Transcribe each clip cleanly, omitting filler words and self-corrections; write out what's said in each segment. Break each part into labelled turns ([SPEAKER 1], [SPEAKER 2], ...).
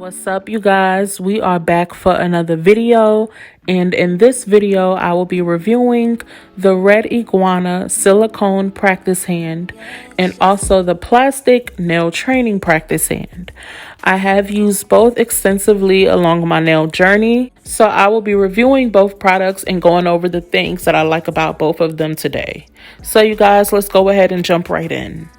[SPEAKER 1] What's up, you guys? We are back for another video, and in this video I will be reviewing the red iguana silicone practice hand and also the plastic nail training practice hand. I have used both extensively along my nail journey, so I will be reviewing both products and going over the things that I like about both of them today. So you guys, let's go ahead and jump right in.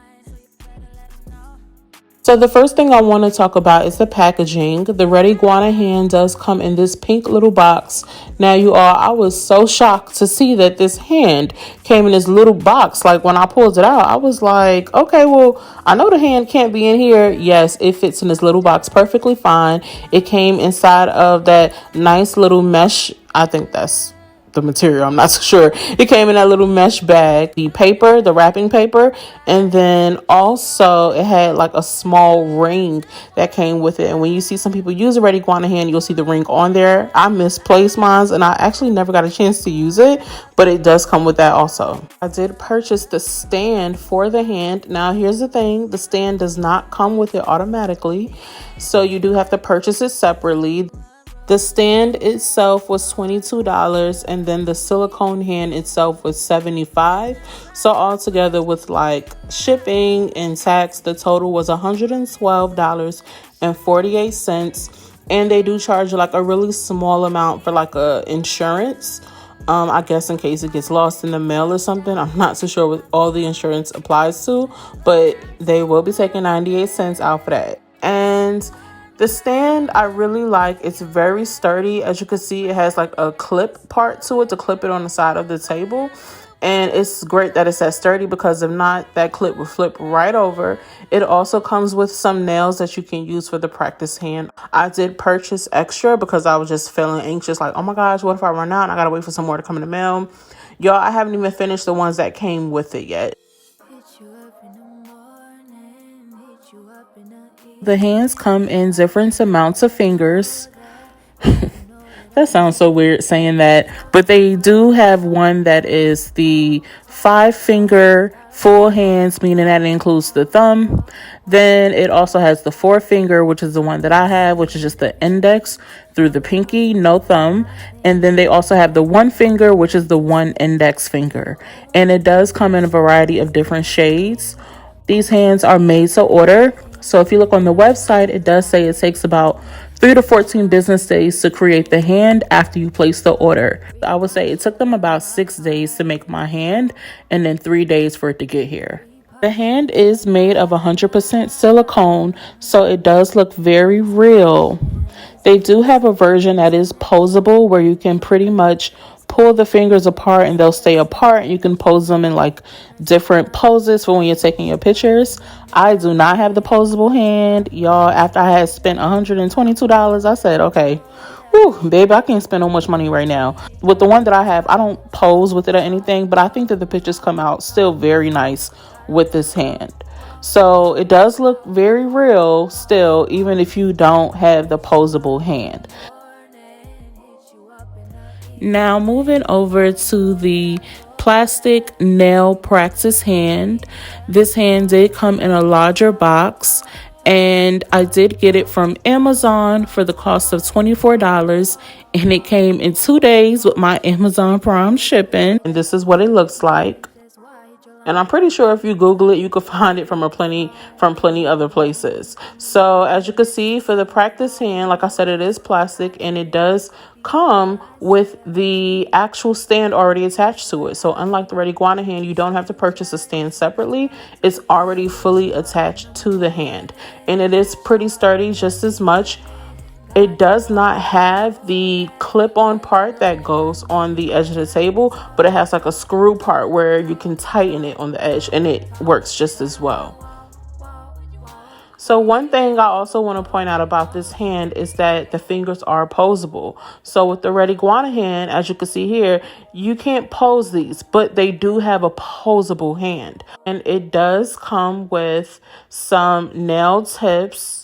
[SPEAKER 1] So the first thing I want to talk about is the packaging. The red iguana hand does come in this pink little box. Now you all, I was so shocked to see that this hand came in this little box. Like when I pulled it out, I was like, okay, well, I know the hand can't be in here. Yes, it fits in this little box perfectly fine. It came inside of that nice little mesh. I think that's the material, I'm not so sure. It came in that little mesh bag, the paper, the wrapping paper, and then also it had like a small ring that came with it. And when you see some people use a red iguana hand, you'll see the ring on there. I misplaced mine and I actually never got a chance to use it, but it does come with that also. I did purchase the stand for the hand. Now here's the thing, the stand does not come with it automatically, so you do have to purchase it separately. The stand itself was $22, and then the silicone hand itself was $75. So altogether with like shipping and tax, the total was $112.48. And they do charge like a really small amount for like a insurance. I guess in case it gets lost in the mail or something. I'm not so sure what all the insurance applies to, but they will be taking 98 cents out for that. And the stand I really like. It's very sturdy. As you can see, it has like a clip part to it to clip it on the side of the table. And it's great that it's that sturdy, because if not, that clip will flip right over. It also comes with some nails that you can use for the practice hand. I did purchase extra because I was just feeling anxious, like, oh my gosh, what if I run out and I gotta wait for some more to come in the mail? Y'all, I haven't even finished the ones that came with it yet. The hands come in different amounts of fingers. That sounds so weird saying that, but they do have one that is the 5-finger full hands, meaning that it includes the thumb. Then it also has the 4-finger, which is the one that I have, which is just the index through the pinky, no thumb. And then they also have the 1-finger, which is the 1 index finger. And it does come in a variety of different shades. These hands are made to order. So if you look on the website, it does say it takes about 3 to 14 business days to create the hand after you place the order. I would say it took them about 6 days to make my hand and then 3 days for it to get here. The hand is made of 100% silicone, so it does look very real. They do have a version that is posable where you can pretty much pull the fingers apart and they'll stay apart. You can pose them in like different poses for when you're taking your pictures. I do not have the posable hand, y'all. After I had spent $122, I said, okay, whew, baby, I can't spend no much money right now. With the one that I have, I don't pose with it or anything, but I think that the pictures come out still very nice with this hand. So it does look very real still, even if you don't have the posable hand. Now moving over to the plastic nail practice hand. This hand did come in a larger box, and I did get it from Amazon for the cost of $24, and it came in 2 days with my Amazon Prime shipping. And this is what it looks like. And I'm pretty sure if you Google it, you could find it from plenty other places. So as you can see, for the practice hand, like I said, it is plastic, and it does come with the actual stand already attached to it. So unlike the red iguana hand, you don't have to purchase a stand separately. It's already fully attached to the hand, and it is pretty sturdy just as much. It does not have the clip-on part that goes on the edge of the table, but it has like a screw part where you can tighten it on the edge, and it works just as well. So one thing I also want to point out about this hand is that the fingers are posable. So with the red iguana hand, as you can see here, you can't pose these, but they do have a posable hand. And it does come with some nail tips.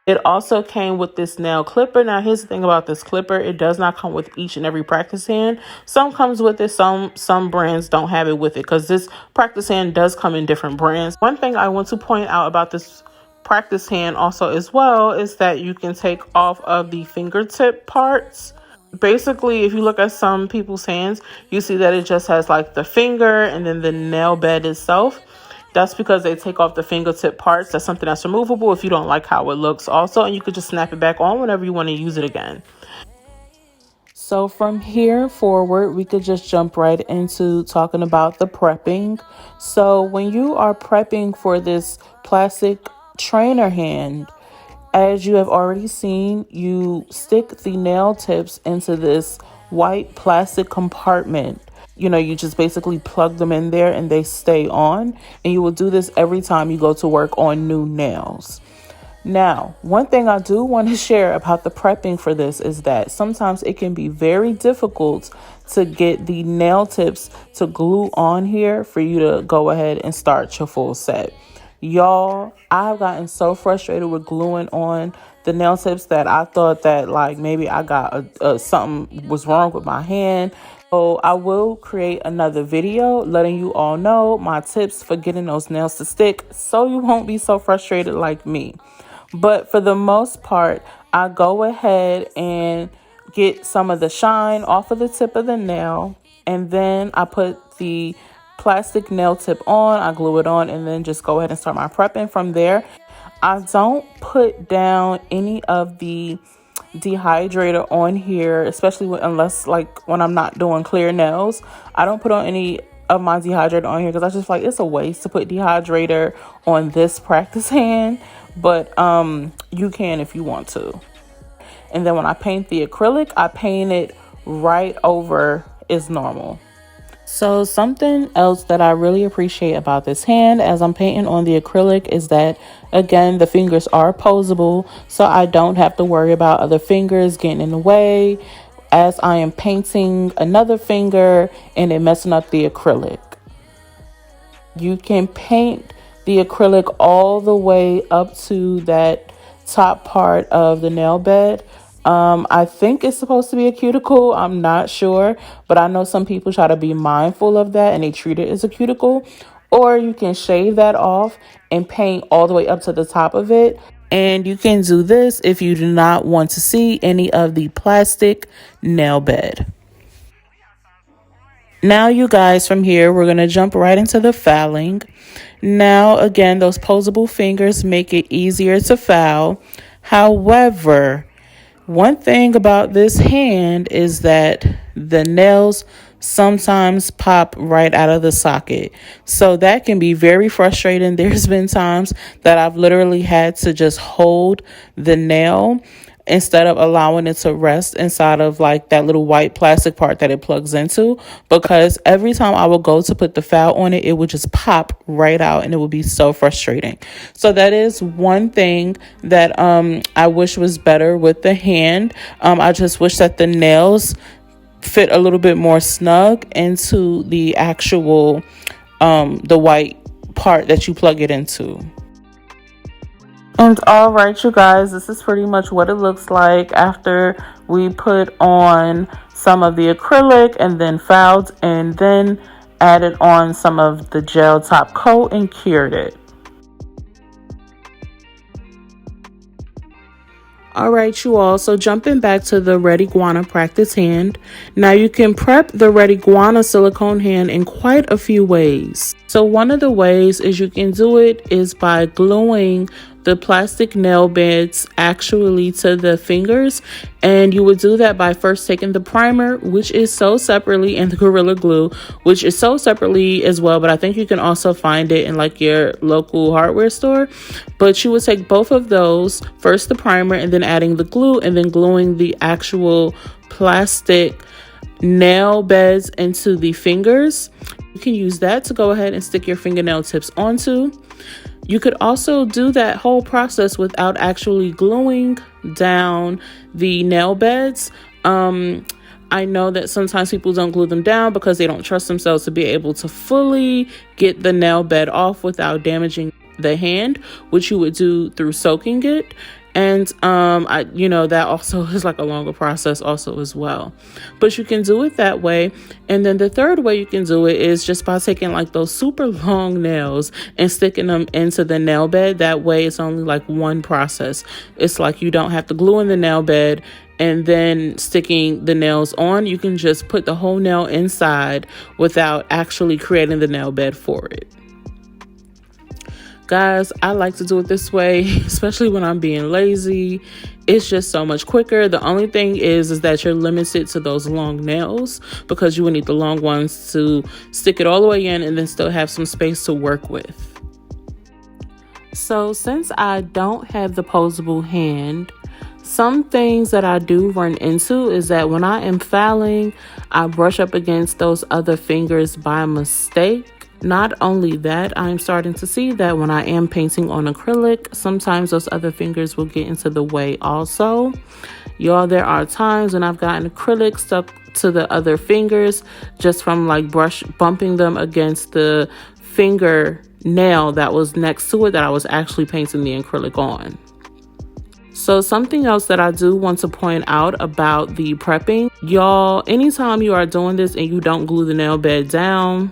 [SPEAKER 1] It also came with this nail clipper. Now, here's the thing about this clipper. It does not come with each and every practice hand. Some comes with it. Some brands don't have it with it, because this practice hand does come in different brands. One thing I want to point out about this practice hand also as well is that you can take off of the fingertip parts. Basically, if you look at some people's hands, you see that it just has like the finger and then the nail bed itself. That's because they take off the fingertip parts. That's something that's removable if you don't like how it looks also, and you could just snap it back on whenever you want to use it again. So from here forward, we could just jump right into talking about the prepping. So when you are prepping for this plastic trainer hand, as you have already seen, you stick the nail tips into this white plastic compartment. You just basically plug them in there and they stay on. And you will do this every time you go to work on new nails. Now, one thing I do want to share about the prepping for this is that sometimes it can be very difficult to get the nail tips to glue on here for you to go ahead and start your full set. Y'all, I've gotten so frustrated with gluing on the nail tips that I thought that like maybe I got something was wrong with my hand. So I will create another video letting you all know my tips for getting those nails to stick so you won't be so frustrated like me. But for the most part, I go ahead and get some of the shine off of the tip of the nail. And then I put the plastic nail tip on, I glue it on, and then just go ahead and start my prepping from there. I don't put down any of the dehydrator on here, especially unless like when I'm not doing clear nails. I don't put on any of my dehydrator on here because I just feel like it's a waste to put dehydrator on this practice hand. But you can if you want to. And then when I paint the acrylic, I paint it right over as normal. So something else that I really appreciate about this hand as I'm painting on the acrylic is that, again, the fingers are posable, so I don't have to worry about other fingers getting in the way as I am painting another finger and it messing up the acrylic. You can paint the acrylic all the way up to that top part of the nail bed. I think it's supposed to be a cuticle. I'm not sure, but I know some people try to be mindful of that and they treat it as a cuticle. Or you can shave that off and paint all the way up to the top of it. And you can do this if you do not want to see any of the plastic nail bed. Now, you guys, from here, we're going to jump right into the filing. Now, again, those posable fingers make it easier to file. However, one thing about this hand is that the nails sometimes pop right out of the socket. So that can be very frustrating. There's been times that I've literally had to just hold the nail instead of allowing it to rest inside of like that little white plastic part that it plugs into, because every time I would go to put the file on it, it would just pop right out and it would be so frustrating. So that is one thing that I wish was better with the hand. I just wish that the nails fit a little bit more snug into the actual the white part that you plug it into. And all right, you guys, this is pretty much what it looks like after we put on some of the acrylic and then filed and then added on some of the gel top coat and cured it. All right, you all, so jumping back to the Red Iguana practice hand. Now you can prep the Red Iguana silicone hand in quite a few ways. So one of the ways is you can do it is by gluing the plastic nail beds actually to the fingers, and you would do that by first taking the primer, which is sold separately, and the Gorilla Glue, which is sold separately as well, but I think you can also find it in like your local hardware store. But you would take both of those, first the primer and then adding the glue, and then gluing the actual plastic nail beds into the fingers. You can use that to go ahead and stick your fingernail tips onto. You could also do that whole process without actually gluing down the nail beds. I know that sometimes people don't glue them down because they don't trust themselves to be able to fully get the nail bed off without damaging the hand, which you would do through soaking it. And that also is like a longer process also as well. But you can do it that way. And then the third way you can do it is just by taking like those super long nails and sticking them into the nail bed. That way it's only like one process. It's like you don't have to glue in the nail bed and then sticking the nails on. You can just put the whole nail inside without actually creating the nail bed for it. Guys, I like to do it this way, especially when I'm being lazy. It's just so much quicker. The only thing is that you're limited to those long nails because you would need the long ones to stick it all the way in and then still have some space to work with. So since I don't have the posable hand, some things that I do run into is that when I am filing, I brush up against those other fingers by mistake. Not only that, I'm starting to see that when I am painting on acrylic, sometimes those other fingers will get into the way also. Y'all, there are times when I've gotten acrylic stuck to the other fingers just from like bumping them against the finger nail that was next to it that I was actually painting the acrylic on. So something else that I do want to point out about the prepping, y'all, anytime you are doing this and you don't glue the nail bed down,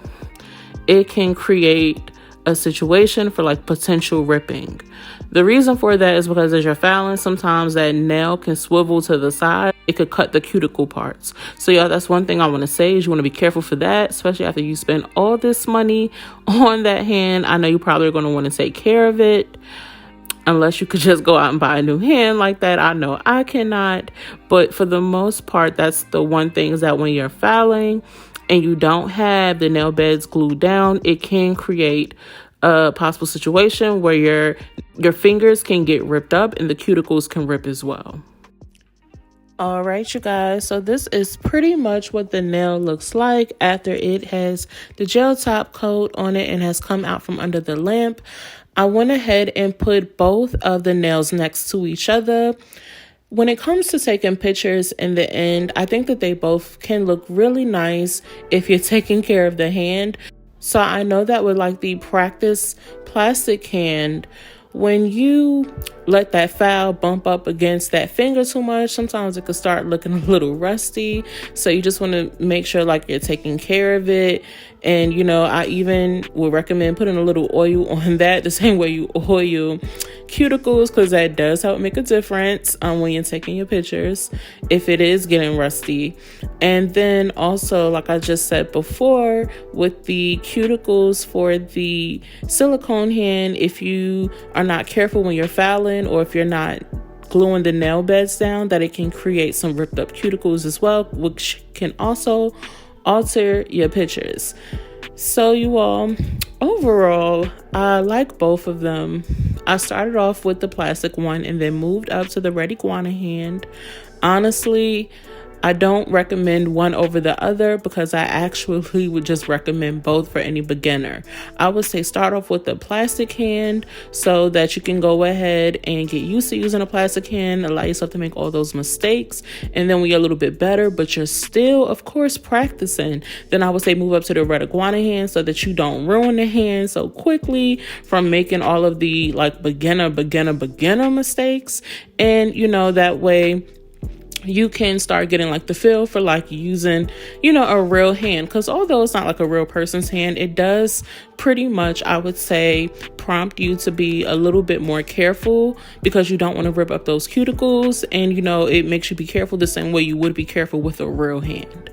[SPEAKER 1] it can create a situation for like potential ripping. The reason for that is because as you're filing, sometimes that nail can swivel to the side. It could cut the cuticle parts. So y'all, that's one thing I want to say is you want to be careful for that, especially after you spend all this money on that hand. I know you probably are going to want to take care of it. Unless you could just go out and buy a new hand like that. I know I cannot. But for the most part, that's the one thing is that when you're filing and you don't have the nail beds glued down, it can create a possible situation where your fingers can get ripped up and the cuticles can rip as well. All right, you guys, so this is pretty much what the nail looks like after it has the gel top coat on it and has come out from under the lamp. I went ahead and put both of the nails next to each other. When it comes to taking pictures in the end, I think that they both can look really nice if you're taking care of the hand. So I know that with like the practice plastic hand, when you let that file bump up against that finger too much, sometimes it could start looking a little rusty. So you just want to make sure like you're taking care of it. And, I even would recommend putting a little oil on that the same way you oil cuticles, because that does help make a difference when you're taking your pictures if it is getting rusty. And then also, like I just said before, with the cuticles for the silicone hand, if you are not careful when you're filing or if you're not gluing the nail beds down, that it can create some ripped up cuticles as well, which can also alter your pictures. So you all, overall, I like both of them. I started off with the plastic one and then moved up to the red iguana hand. Honestly, I don't recommend one over the other because I actually would just recommend both for any beginner. I would say start off with the plastic hand so that you can go ahead and get used to using a plastic hand, allow yourself to make all those mistakes. And then when you're a little bit better, but you're still, of course, practicing, then I would say move up to the red iguana hand so that you don't ruin the hand so quickly from making all of the like beginner mistakes. And, that way you can start getting like the feel for like using, a real hand. Because although it's not like a real person's hand, it does pretty much, I would say, prompt you to be a little bit more careful because you don't want to rip up those cuticles. And, it makes you be careful the same way you would be careful with a real hand.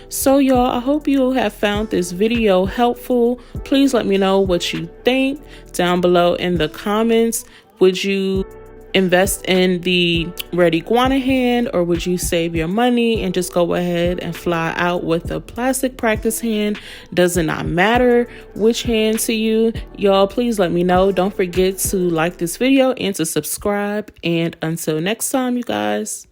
[SPEAKER 1] So y'all, I hope you have found this video helpful. Please let me know what you think down below in the comments. Would you invest in the red iguana hand, or would you save your money and just go ahead and fly out with a plastic practice hand? Does it not matter which hand to you? Y'all, please let me know. Don't forget to like this video and to subscribe. And until next time, you guys.